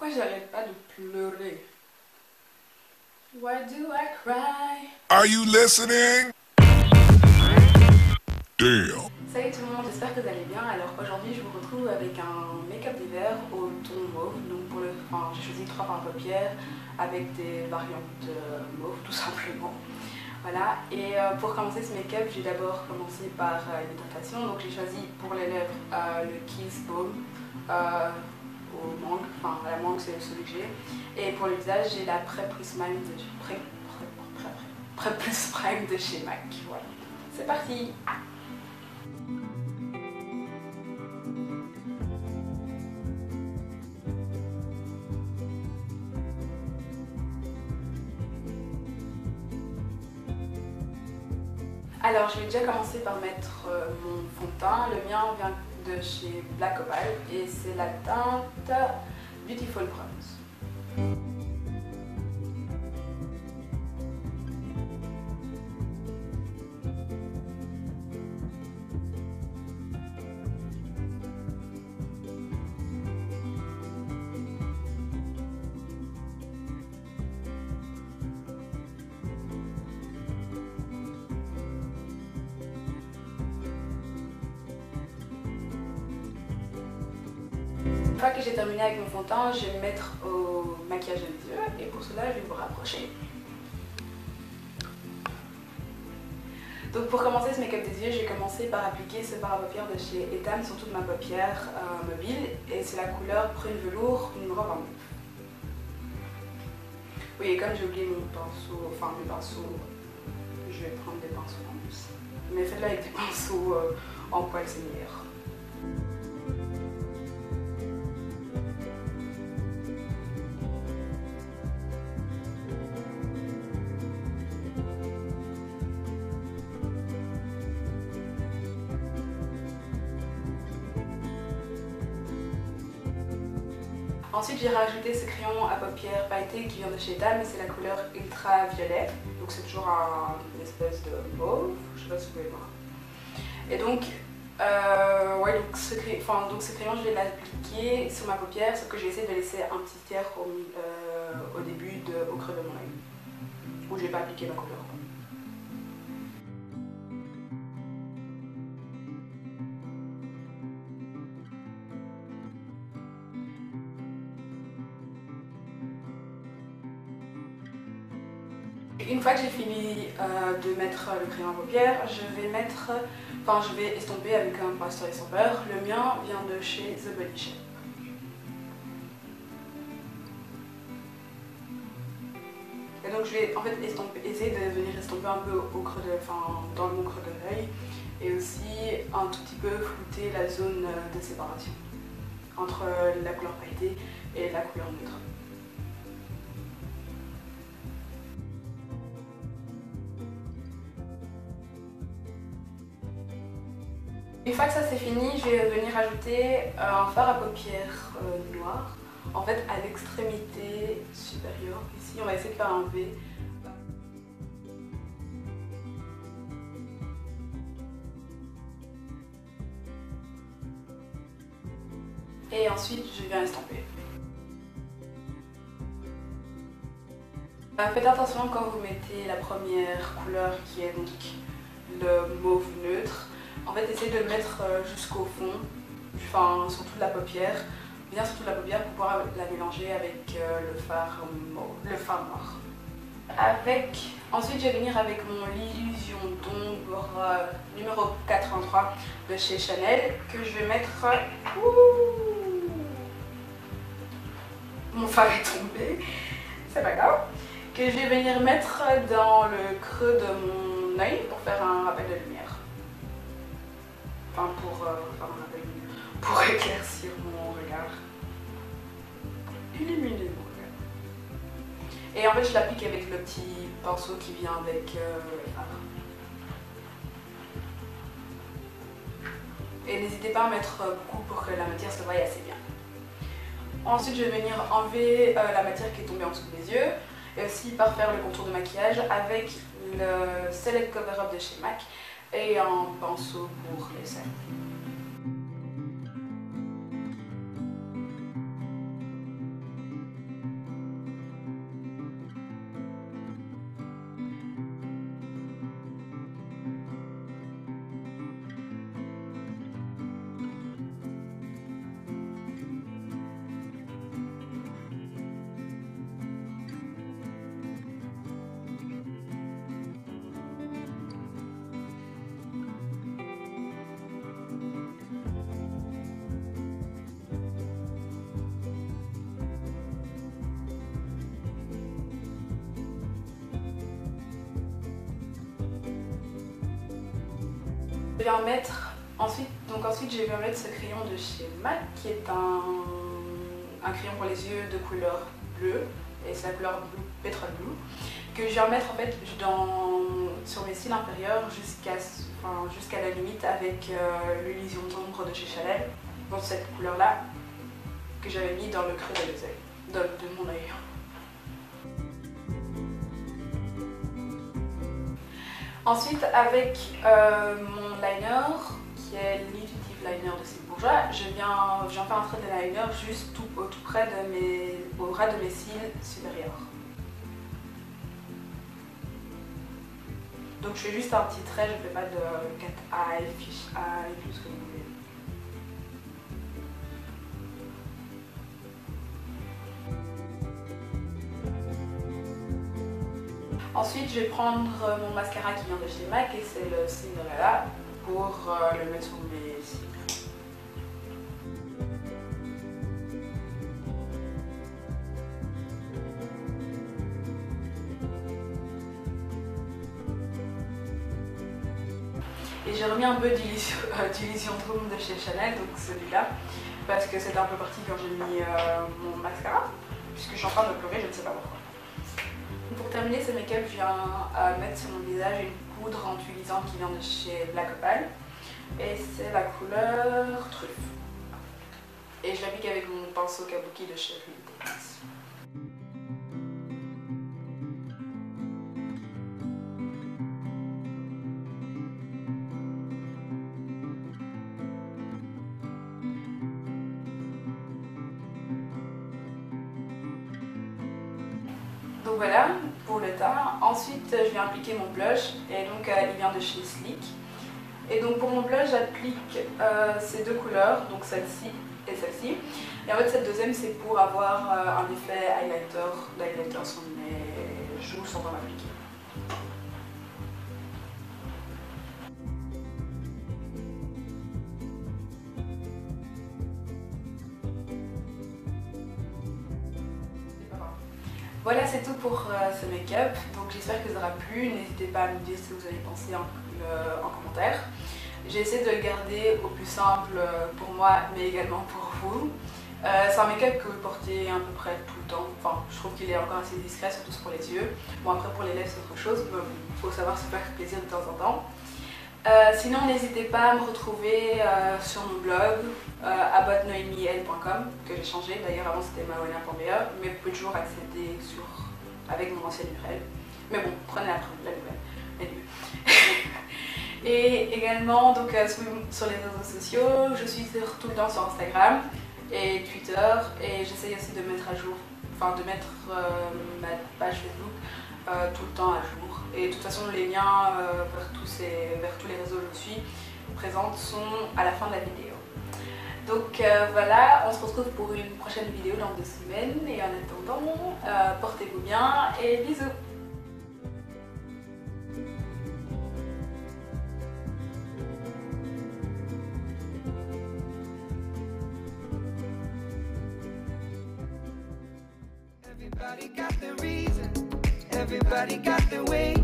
Pourquoi j'arrête pas de pleurer? Why do I cry? Are you listening? Damn. Salut tout le monde, j'espère que vous allez bien. Alors aujourd'hui je vous retrouve avec un make-up d'hiver au ton mauve. Donc j'ai choisi 3 fards à paupières avec des variantes mauve tout simplement. Voilà, et pour commencer ce make-up, j'ai d'abord commencé par une hydratation. Donc j'ai choisi pour les lèvres le Kiss Balm au mangue, enfin la mangue c'est celui que j'ai. Et pour le visage, j'ai la Prep Plus Prime de chez MAC. Voilà, c'est parti! Alors je vais déjà commencer par mettre mon fond de teint. Le mien vient de chez Black Opal et c'est la teinte Beautiful Bronze. Une fois que j'ai terminé avec mon fond de teint, je vais me mettre au maquillage des yeux et pour cela je vais vous rapprocher. Donc pour commencer ce make-up des yeux, j'ai commencé par appliquer ce fard à paupières de chez Etam sur toute ma paupière mobile et c'est la couleur prune velours numéro 29. Oui, et comme j'ai oublié mon pinceau, enfin mes pinceaux, je vais prendre des pinceaux en plus. Mais faites-le avec des pinceaux en poil, c'est meilleur. Ensuite j'ai rajouté ce crayon à paupières pailleté qui vient de chez Etam, c'est la couleur ultra violet, donc c'est toujours une espèce de mauve, je sais pas si vous pouvez voir. Et donc, ce crayon je vais l'appliquer sur ma paupière, sauf que j'ai essayé de laisser un petit tiers au début, au creux de mon œil, où je vais pas appliquer ma couleur. Une fois que j'ai fini de mettre le crayon à paupières, je vais estomper avec un pastel estampeur. Le mien vient de chez The Body Shop. Et donc je vais en fait essayer de venir estomper un peu dans mon creux de l'œil et aussi un tout petit peu flouter la zone de séparation entre la couleur pailletée et la couleur neutre. Une fois que ça c'est fini, je vais venir ajouter un fard à paupières noir, en fait à l'extrémité supérieure. Ici on va essayer de faire un V. Et ensuite je viens estomper. Faites attention quand vous mettez la première couleur qui est donc le mauve neutre. En fait, essayez de le mettre jusqu'au fond, sur toute la paupière, bien sur toute la paupière pour pouvoir la mélanger avec le fard noir. Ensuite, je vais venir avec mon Illusion d'ombre numéro 83 de chez Chanel que je vais mettre. Mon fard est tombé, c'est pas grave. Que je vais venir mettre dans le creux de mon œil pour faire un rappel de lumière. Enfin, pour éclaircir mon regard, illuminer mon regard. Et en fait, je l'applique avec le petit pinceau qui vient avec le fard. Et n'hésitez pas à mettre beaucoup pour que la matière se voie assez bien. Ensuite, je vais venir enlever la matière qui est tombée en dessous des yeux et aussi parfaire le contour de maquillage avec le Select Cover Up de chez MAC et un pinceau pour les cercles. viens mettre ensuite je viens mettre ce crayon de chez MAC qui est un crayon pour les yeux de couleur bleue, et c'est la couleur bleu, pétrole bleu, que je viens mettre en fait sur mes cils inférieurs jusqu'à la limite avec l'illusion d'ombre de chez Chanel, dans cette couleur là que j'avais mis dans le creux de mon œil. Ensuite, avec mon liner, qui est l'Intuitive Liner de Cils Bourjois, je viens faire un trait de liner juste tout près au ras de mes cils supérieurs. Donc je fais juste un petit trait, je ne fais pas de cat eye, fish eye, tout ce que vous voulez. Ensuite, je vais prendre mon mascara qui vient de chez MAC et c'est le Cinderella pour le mettre sur mes cils. Et j'ai remis un peu d'illusion Drôme de chez Chanel, donc celui-là, parce que c'était un peu parti quand j'ai mis mon mascara, puisque je suis en train de pleurer, je ne sais pas pourquoi. Pour terminer ce make-up, je viens mettre sur mon visage une poudre anti-luisante qui vient de chez Black Opal, et c'est la couleur truffe. Et je l'applique avec mon pinceau kabuki de chez Real Techniques. Donc voilà pour le teint. Ensuite je viens appliquer mon blush et donc il vient de chez Sleek. Et donc pour mon blush j'applique ces deux couleurs, donc celle-ci et celle-ci. Et en fait cette deuxième c'est pour avoir un effet highlighter sur mes joues sans en appliquer. Voilà, c'est tout pour ce make-up, donc j'espère que ça aura plu. N'hésitez pas à me dire ce que vous avez pensé en commentaire. J'ai essayé de le garder au plus simple pour moi, mais également pour vous. C'est un make-up que vous portez à peu près tout le temps. Enfin, je trouve qu'il est encore assez discret, surtout pour les yeux. Bon, après pour les lèvres c'est autre chose, mais il faut savoir se faire plaisir de temps en temps. Sinon, n'hésitez pas à me retrouver sur mon blog aboutnoemiel.com que j'ai changé. D'ailleurs, avant c'était maoena.be, mais vous pouvez toujours accéder avec mon ancienne URL. Mais bon, prenez la nouvelle. Et également, donc, sur les réseaux sociaux, je suis tout le temps sur Instagram et Twitter, et j'essaye aussi de mettre à jour, de mettre ma page Facebook tout le temps à jour. Et de toute façon, les liens vers tous les réseaux où je suis présente sont à la fin de la vidéo. Donc voilà, on se retrouve pour une prochaine vidéo dans 2 semaines. Et en attendant, portez-vous bien et bisous! Everybody got the reason, everybody got the way.